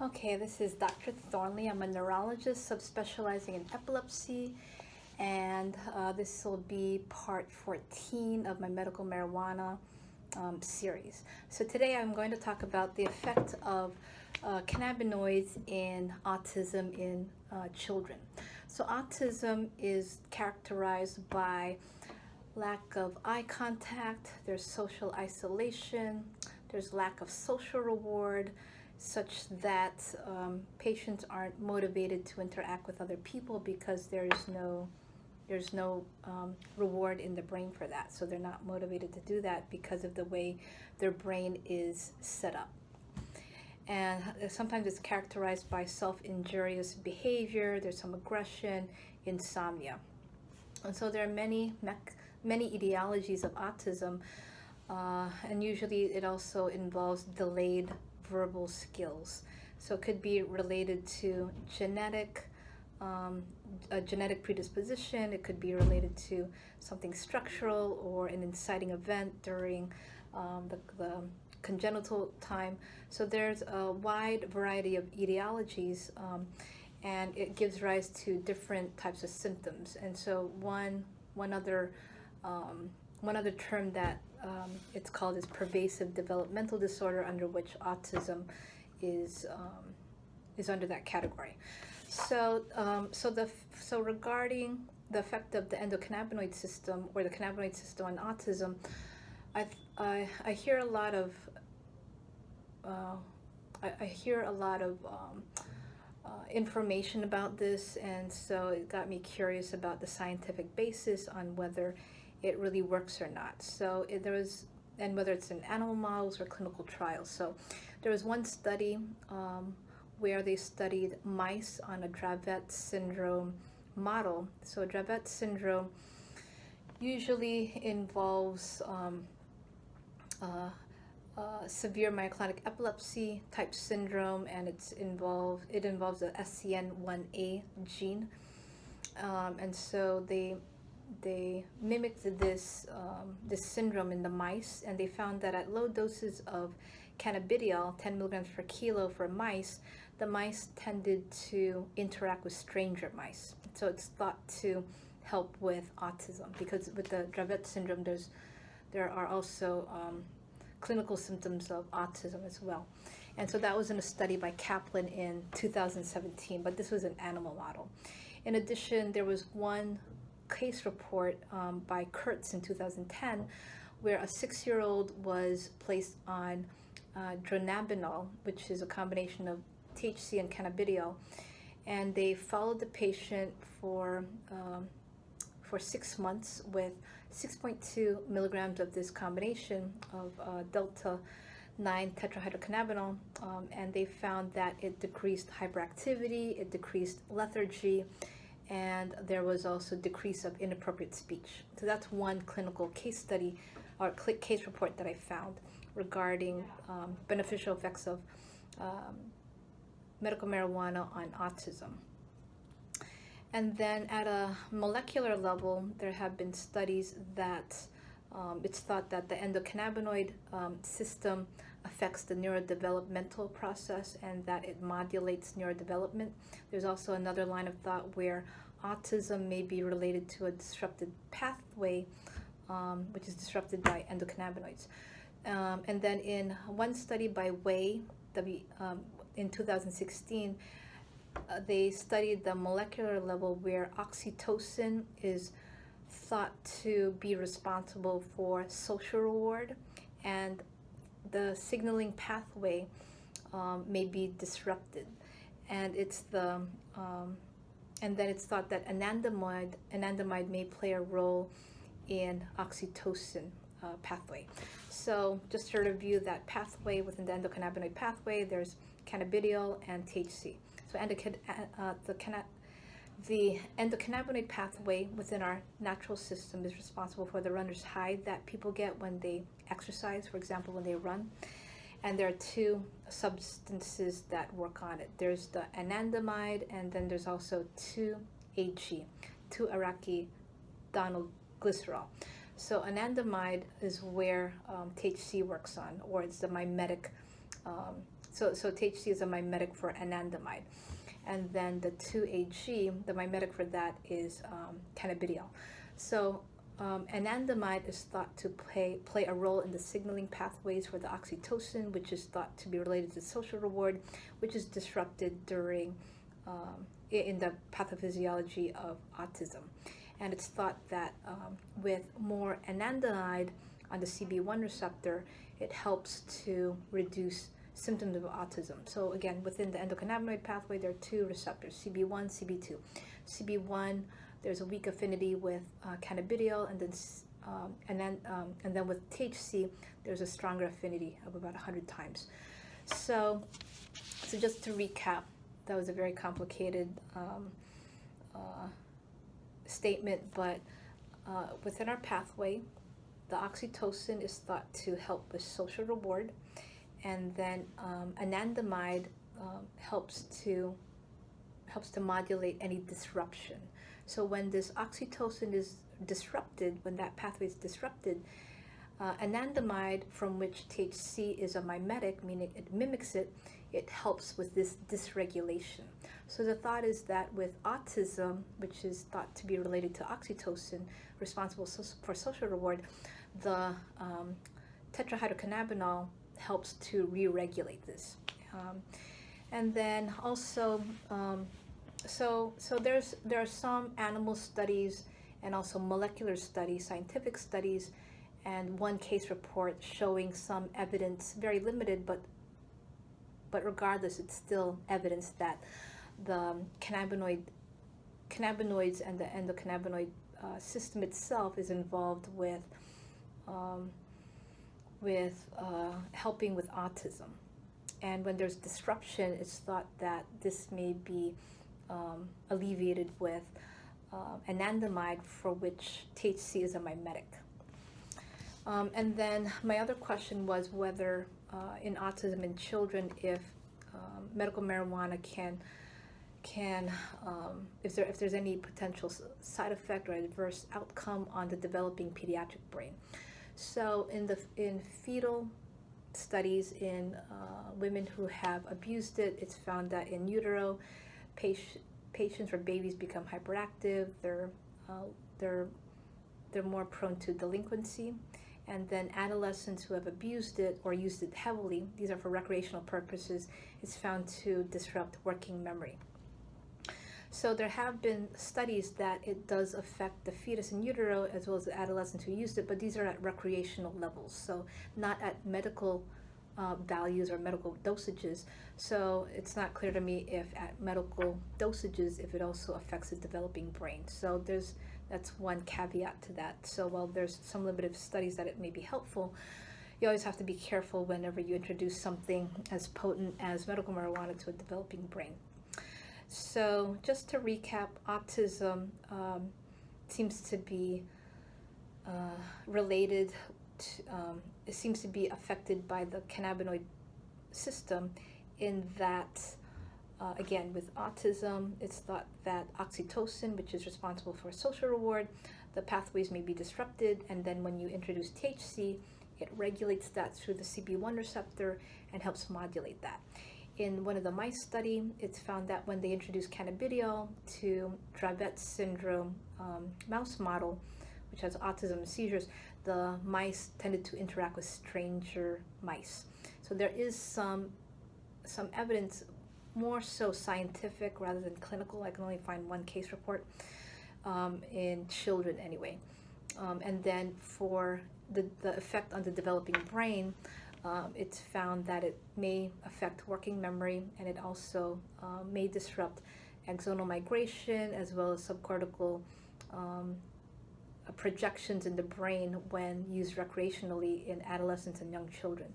Okay, this is Dr. Thornley. I'm a neurologist subspecializing in epilepsy, and this will be part 14 of my medical marijuana series. So today I'm going to talk about the effect of cannabinoids in autism in children. So autism is characterized by lack of eye contact, there's social isolation, there's lack of social reward, such that patients aren't motivated to interact with other people because there's no reward in the brain for that. So they're not motivated to do that because of the way their brain is set up. And sometimes it's characterized by self-injurious behavior, there's some aggression, insomnia. And so there are many etiologies of autism, and usually it also involves delayed verbal skills. So it could be related to a genetic predisposition. It could be related to something structural or an inciting event during the congenital time. So there's a wide variety of etiologies, and it gives rise to different types of symptoms. And so one other term that it's called is pervasive developmental disorder, under which autism is under that category. So regarding the effect of the endocannabinoid system or the cannabinoid system on autism, I hear a lot of information about this, and so it got me curious about the scientific basis on whether it really works or not. So and whether it's in animal models or clinical trials. So there was one study where they studied mice on a Dravet syndrome model. So Dravet syndrome usually involves severe myoclonic epilepsy type syndrome, and it involves the SCN1A gene, and so they mimicked this syndrome in the mice, and they found that at low doses of Cannabidiol, 10 milligrams per kilo for mice, the mice tended to interact with stranger mice. So it's thought to help with autism, because with the Dravet syndrome there are also clinical symptoms of autism as well. And so that was in a study by Kaplan in 2017, but this was an animal model. In addition, there was one case report by Kurtz in 2010 where a 6-year-old was placed on dronabinol, which is a combination of THC and cannabidiol, and they followed the patient for 6 months with 6.2 milligrams of this combination of delta 9 tetrahydrocannabinol, and they found that it decreased hyperactivity, it decreased lethargy, and there was also decrease of inappropriate speech. So that's one clinical case study or case report that I found regarding beneficial effects of medical marijuana on autism. And then at a molecular level, there have been studies that it's thought that the endocannabinoid system affects the neurodevelopmental process and that it modulates neurodevelopment. There's also another line of thought where autism may be related to a disrupted pathway, which is disrupted by endocannabinoids. And then in one study by Wei in 2016, they studied the molecular level where oxytocin is thought to be responsible for social reward, and the signaling pathway may be disrupted, and and then it's thought that anandamide may play a role in oxytocin pathway. So just to review that pathway within the endocannabinoid pathway, there's cannabidiol and THC. So the endocannabinoid pathway within our natural system is responsible for the runner's high that people get when they exercise, for example, when they run. And there are two substances that work on it. There's the anandamide, and then there's also 2-AG, 2-arachidonoglycerol. So anandamide is where THC works on, or it's the mimetic so THC is a mimetic for anandamide. And then the 2-AG, the mimetic for that is cannabidiol. So anandamide is thought to play a role in the signaling pathways for the oxytocin, which is thought to be related to social reward, which is disrupted during in the pathophysiology of autism. And it's thought that with more anandamide on the CB1 receptor, it helps to reduce symptoms of autism. So again, within the endocannabinoid pathway, there are two receptors, CB1, CB2. CB1, there's a weak affinity with cannabidiol, and then with THC, there's a stronger affinity of about 100 times. So just to recap, that was a very complicated statement, but within our pathway, the oxytocin is thought to help with social reward, and then anandamide helps to modulate any disruption. So when this oxytocin is disrupted, when that pathway is disrupted, anandamide, from which THC is a mimetic, meaning it mimics it, it helps with this dysregulation. So the thought is that with autism, which is thought to be related to oxytocin, responsible for social reward, the tetrahydrocannabinol helps to re-regulate this. And then also, so there are some animal studies and also molecular studies, scientific studies, and one case report showing some evidence, very limited, but regardless, it's still evidence that the cannabinoids and the endocannabinoid system itself is involved with helping with autism. And when there's disruption, it's thought that this may be alleviated with anandamide, for which THC is a mimetic. And then my other question was whether in autism in children, if medical marijuana can if there's any potential side effect or adverse outcome on the developing pediatric brain. So in fetal studies in women who have abused it, it's found that in utero, patients or babies become hyperactive. They're more prone to delinquency. And then adolescents who have abused it or used it heavily, these are for recreational purposes, it's found to disrupt working memory. So there have been studies that it does affect the fetus in utero as well as the adolescents who used it, but these are at recreational levels, so not at medical values or medical dosages. So it's not clear to me if at medical dosages, if it also affects the developing brain. So that's one caveat to that. So while there's some limited studies that it may be helpful, you always have to be careful whenever you introduce something as potent as medical marijuana to a developing brain. So just to recap, autism seems to be related to, it seems to be affected by the cannabinoid system, in that again, with autism, it's thought that oxytocin, which is responsible for social reward, the pathways may be disrupted, and then when you introduce THC, it regulates that through the CB1 receptor and helps modulate that. In one of the mice study, it's found that when they introduced cannabidiol to Dravet syndrome mouse model, which has autism and seizures, the mice tended to interact with stranger mice. So there is some evidence, more so scientific rather than clinical. I can only find one case report in children anyway. And then for the effect on the developing brain, it's found that it may affect working memory, and it also may disrupt axonal migration as well as subcortical projections in the brain when used recreationally in adolescents and young children.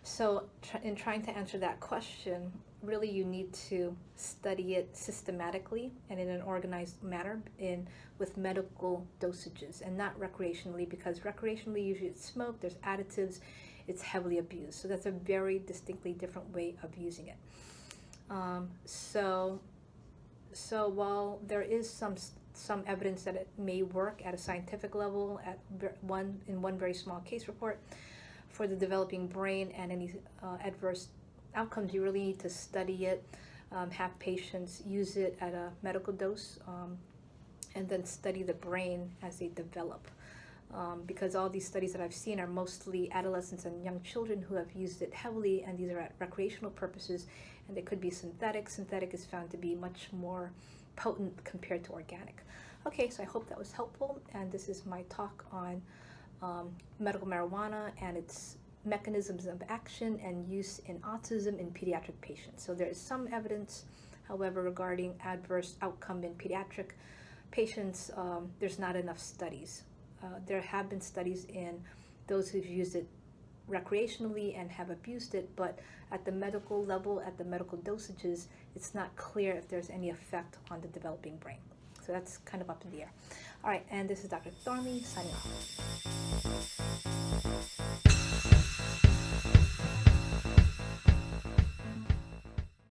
So in trying to answer that question, really you need to study it systematically and in an organized manner with medical dosages, and not recreationally, because recreationally usually it's smoke, there's additives, it's heavily abused. So that's a very distinctly different way of using it. So while there is some evidence that it may work at a scientific level in one very small case report for the developing brain and any adverse outcomes, you really need to study it, have patients use it at a medical dose, and then study the brain as they develop. Because all these studies that I've seen are mostly adolescents and young children who have used it heavily, and these are at recreational purposes, and they could be synthetic. Synthetic is found to be much more potent compared to organic. Okay, so I hope that was helpful, and this is my talk on medical marijuana and its mechanisms of action and use in autism in pediatric patients. So there is some evidence, however, regarding adverse outcome in pediatric patients. There's not enough studies. There have been studies in those who've used it recreationally and have abused it, but at the medical level, at the medical dosages, it's not clear if there's any effect on the developing brain. So that's kind of up in the air. All right, and this is Dr. Thornley signing off.